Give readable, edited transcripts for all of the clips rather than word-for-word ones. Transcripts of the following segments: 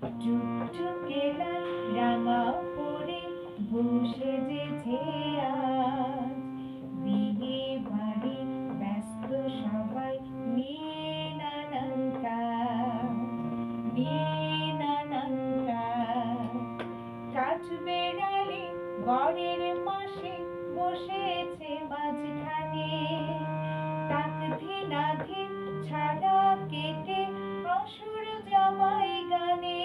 টুকটুকে লাল রাঙা পরে বসেছে আজ, বিয়ে বাড়ি ব্যস্ত সবাই নিয়ে নানান কাজ, নিয়ে নানান কাজ। কাঠবেড়ালি বরের পাশে বসেছে মাঝখানে, তাক ধিনাধিন ছাড়া কেটে অসুর জামাই গানে।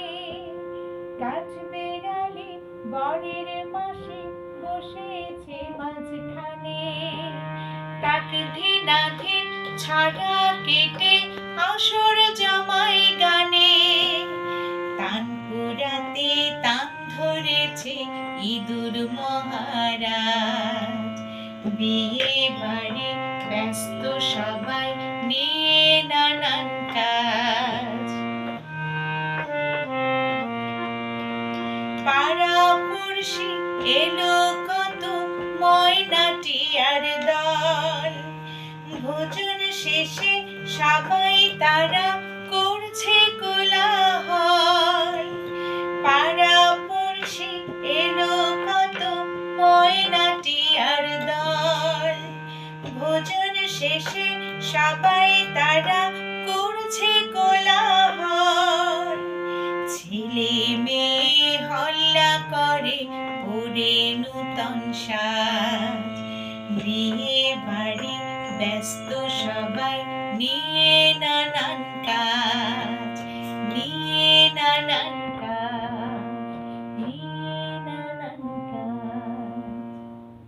কাঠবেড়ালি বরের পাশে বসেছে মাঝখানে, তাক ধিনাধিন ছাড়া কেটে অসুর জামাই গানে। তান পুরাতে তান ধরেছে ইঁদুর মহারাজ, বিয়ে বাড়ি ব্যস্ত সবাই নিয়ে নানান কাজ। পাড়া-পড়শি এলো কত ময়নাটিয়ার দল, ভোজন শেষে সবাই তারা করছে কোলাহল। পাড়া-পড়শি এলো কত ময়নাটিয়ার দল, ভোজন শেষে সবাই তারা করছে কোলাহল। ছেলে মেয়ে হল্লা করে পরে নূতন সাজ, বিয়ে বাড়ি ব্যস্ত সবাই নিয়ে নানান কাজ।